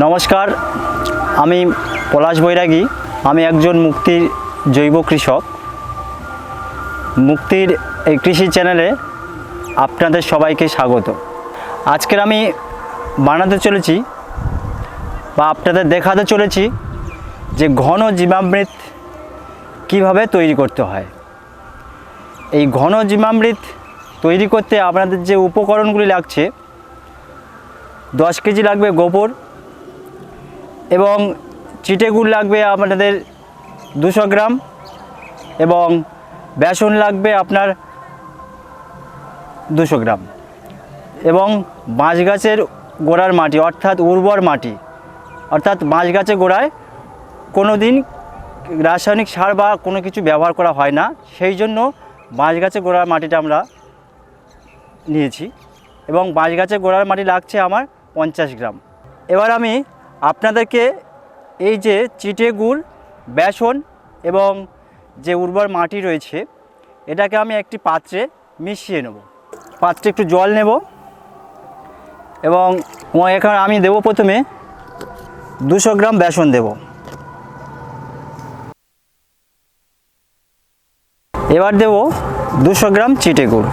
নমস্কার, আমি পলাশ বৈরাগী। আমি একজন মুক্তির জৈব কৃষক। মুক্তির এই কৃষি চ্যানেলে আপনাদের সবাইকে স্বাগত। আজকের আমি বানাতে চলেছি বা আপনাদের দেখাতে চলেছি যে ঘন জীবামৃত কীভাবে তৈরি করতে হয়। এই ঘন জীবামৃত তৈরি করতে আপনাদের যে উপকরণগুলি লাগছে, 10 কেজি লাগবে গোবর এবং চিটে গুড় লাগবে আপনাদের 200 গ্রাম এবং বেসন লাগবে আপনার 200 গ্রাম এবং বাঁশ গাছের গোড়ার মাটি অর্থাৎ উর্বর মাটি, অর্থাৎ বাঁশ গাছের গোড়ায় কোনো দিন রাসায়নিক সার বা কোনো কিছু ব্যবহার করা হয় না, সেই জন্য বাঁশ গাছের গোড়ার মাটিটা আমরা নিয়েছি এবং বাঁশ গাছের গোড়ার মাটি লাগছে আমার 50 গ্রাম। এবার আমি আপনাদেরকে এই যে চিটে গুড়, বেসন এবং যে উর্বর মাটি রয়েছে এটাকে আমি একটি পাত্রে মিশিয়ে নেব। পাত্রে একটু জল নেব এবং এখানে আমি দেব প্রথমে 200 গ্রাম বেসন দেব। এবার দেব 200 গ্রাম চিটে গুড়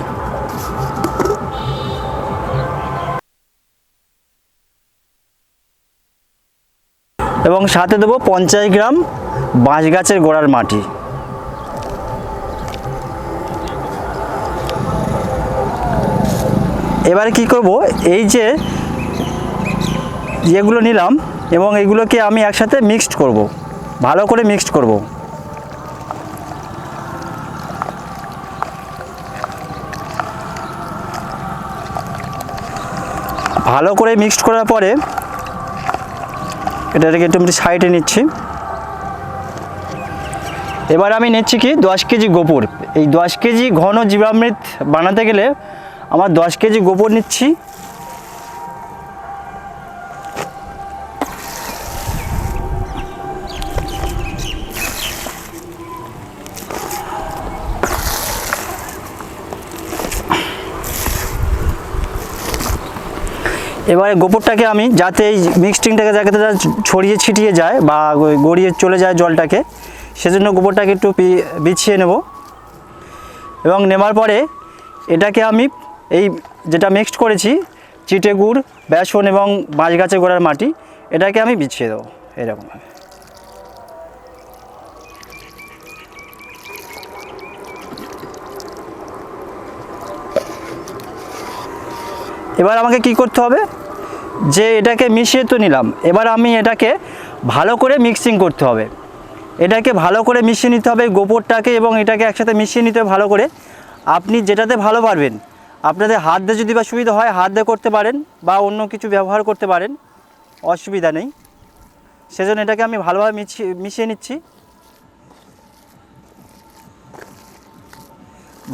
এবং সাথে দেবো 50 গ্রাম বাঁশ গাছের গোড়ার মাটি। এবারে কি করব, এই যে যেগুলো নিলাম এবং এগুলোকে আমি একসাথে মিক্সড করব, ভালো করে মিক্সড করব। ভালো করে মিক্সড করার পরে এটাকে একটু সাইডে নিচ্ছি। এবার আমি নিচ্ছি কি 10 কেজি গোবর। এই 10 কেজি ঘন জীবামৃত বানাতে গেলে আমার 10 কেজি গোবর নিচ্ছি। এবারে গোবরটাকে আমি যাতে এই মিক্সটিংটাকে যাতে ছড়িয়ে ছিটিয়ে যায় বা গড়িয়ে চলে যায় জলটাকে, সেজন্য গোবরটাকে একটু বিছিয়ে নেব এবং নেবার পরে এটাকে আমি এই যেটা মিক্সড করেছি চিটে গুড়, বেসন এবং বাঁশ গাছের গোড়ার মাটি, এটাকে আমি বিছিয়ে দেবো এরকমভাবে। এবার আমাকে কি করতে হবে, যে এটাকে মিশিয়ে তো নিলাম, এবার আমি এটাকে ভালো করে মিক্সিং করতে হবে। এটাকে ভালো করে মিশিয়ে নিতে হবে গোবরটাকে এবং এটাকে একসাথে মিশিয়ে নিতে হবে ভালো করে। আপনি যেটাতে ভালো পারবেন, আপনাদের হাত দিয়ে যদি বা সুবিধা হয় হাত দিয়ে করতে পারেন বা অন্য কিছু ব্যবহার করতে পারেন, অসুবিধা নেই। সেজন্য এটাকে আমি ভালোভাবে মিশিয়ে নিচ্ছি।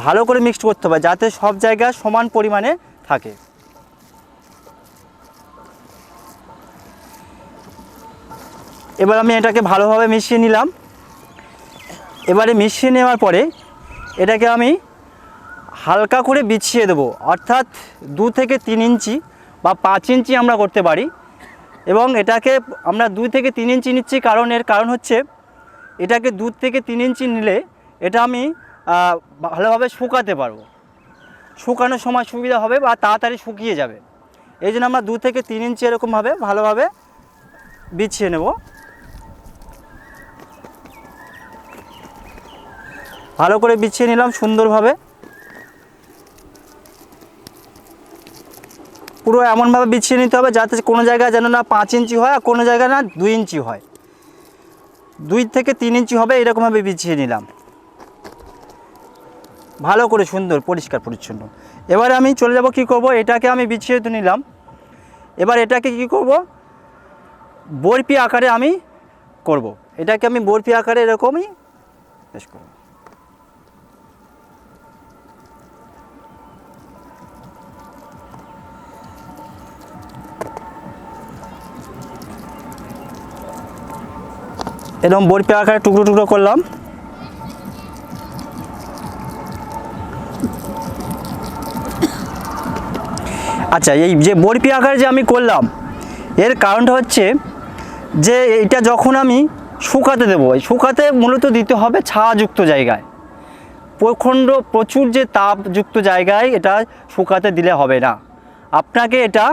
ভালো করে মিক্সড করতে হবে যাতে সব জায়গায় সমান পরিমাণে থাকে। এবার আমি এটাকে ভালোভাবে মিশিয়ে নিলাম। এবারে মিশিয়ে নেওয়ার পরে এটাকে আমি হালকা করে বিছিয়ে দেবো, অর্থাৎ 2 থেকে 3 ইঞ্চি বা 5 ইঞ্চি আমরা করতে পারি। এবং এটাকে আমরা 2 থেকে 3 ইঞ্চি নিচ্ছি কারণ এর কারণ হচ্ছে এটাকে 2 থেকে 3 ইঞ্চি নিলে এটা আমি ভালোভাবে শুকাতে পারবো, শুকানোর সময় সুবিধা হবে বা তাড়াতাড়ি শুকিয়ে যাবে। এই জন্য আমরা 2 থেকে 3 ইঞ্চি এরকমভাবে ভালোভাবে বিছিয়ে নেব। ভালো করে বিছিয়ে নিলাম সুন্দরভাবে, পুরো এমনভাবে বিছিয়ে নিতে হবে যাতে কোনো জায়গায় যেন না 5 ইঞ্চি হয় আর কোনো জায়গায় না 2 ইঞ্চি হয়, 2 থেকে 3 ইঞ্চি হবে এরকমভাবে বিছিয়ে নিলাম ভালো করে, সুন্দর পরিষ্কার পরিচ্ছন্ন। এবারে আমি চলে যাব কি করব, এটাকে আমি বিছিয়ে তো নিলাম। এবার এটাকে কি করব, বরফি আকারে আমি করব। এটাকে আমি বরফি আকারে এরকমই পেশ করব। এরকম বরফি আকারে টুকরো টুকরো করলাম। আচ্ছা, এই যে বরফি আকারে যে আমি করলাম, এর কারণটা হচ্ছে যে এটা যখন আমি শুকাতে দেবো, এই শুকাতে মূলত দিতে হবে ছায়াযুক্ত জায়গায়। প্রচুর যে তাপযুক্ত জায়গায় এটা শুকাতে দিলে হবে না, আপনাকে এটা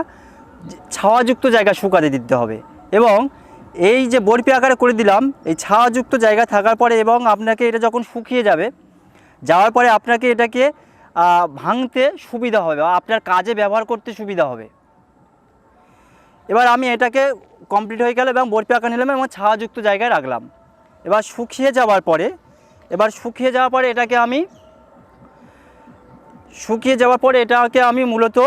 ছায়াযুক্ত জায়গায় শুকাতে দিতে হবে। এবং এই যে বরফি আকারে করে দিলাম, এই ছায়াযুক্ত জায়গা থাকার পরে এবং আপনাকে এটা যখন শুকিয়ে যাওয়ার পরে আপনাকে এটাকে ভাঙতে সুবিধা হবে, আপনার কাজে ব্যবহার করতে সুবিধা হবে। এবার আমি এটাকে কমপ্লিট হয়ে গেল এবং বরফি আকার নিলাম এবং ছায়াযুক্ত জায়গায় রাখলাম। এবার শুকিয়ে যাওয়ার পরে এটাকে আমি মূলত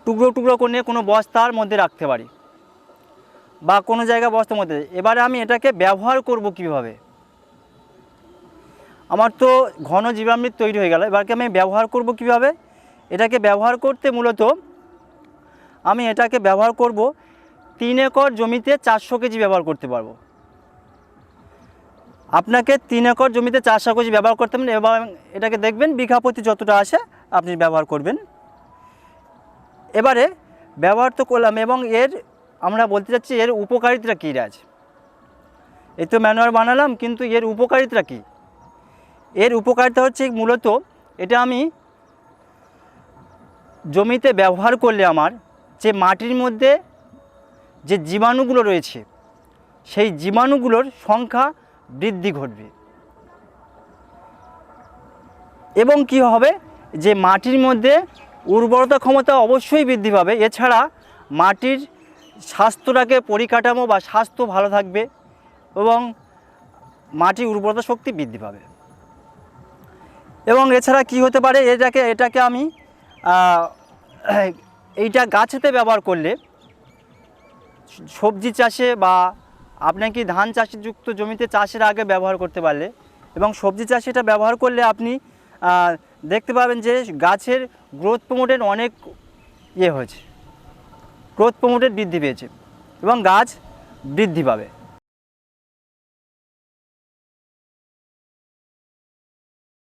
টুকরো টুকরো করে কোনো বস্তার মধ্যে রাখতে পারি বা কোনো জায়গায় বস্তার মধ্যে। এবারে আমি এটাকে ব্যবহার করব কিভাবে, আমার তো ঘন জীবামৃত তৈরি হয়ে গেল, এবারকে আমি ব্যবহার করব কিভাবে। এটাকে ব্যবহার করতে মূলত আমি এটাকে ব্যবহার করব 3 একর জমিতে 400 কেজি ব্যবহার করতে পারবো। আপনাকে 3 একর জমিতে 400 কেজি ব্যবহার করতে হবে এবং এটাকে দেখবেন বিঘা প্রতি যতটা আসে আপনি ব্যবহার করবেন। এবারে ব্যবহার তো করলাম এবং আমরা বলতে চাচ্ছি এর উপকারিতা কী আছে। এই তো ম্যানুয়ার বানালাম, কিন্তু এর উপকারিতা কী? এর উপকারিতা হচ্ছে মূলত এটা আমি জমিতে ব্যবহার করলে আমার যে মাটির মধ্যে যে জীবাণুগুলো রয়েছে সেই জীবাণুগুলোর সংখ্যা বৃদ্ধি ঘটবে এবং কি হবে যে মাটির মধ্যে উর্বরতা ক্ষমতা অবশ্যই বৃদ্ধি পাবে। এছাড়া মাটির স্বাস্থ্যটাকে পরিকাঠামো বা স্বাস্থ্য ভালো থাকবে এবং মাটির উর্বরতা শক্তি বৃদ্ধি পাবে। এবং এছাড়া কি হতে পারে, এটাকে আমি এইটা গাছেতে ব্যবহার করলে সবজি চাষে বা আপনাকে ধান চাষযুক্ত জমিতে চাষের আগে ব্যবহার করতে পারলে এবং সবজি চাষে এটা ব্যবহার করলে আপনি দেখতে পাবেন যে গাছের গ্রোথ প্রমোটের অনেক হয়েছে, গ্রোথ প্রমোটের বৃদ্ধি পেয়েছে এবং গাছ বৃদ্ধি পাবে।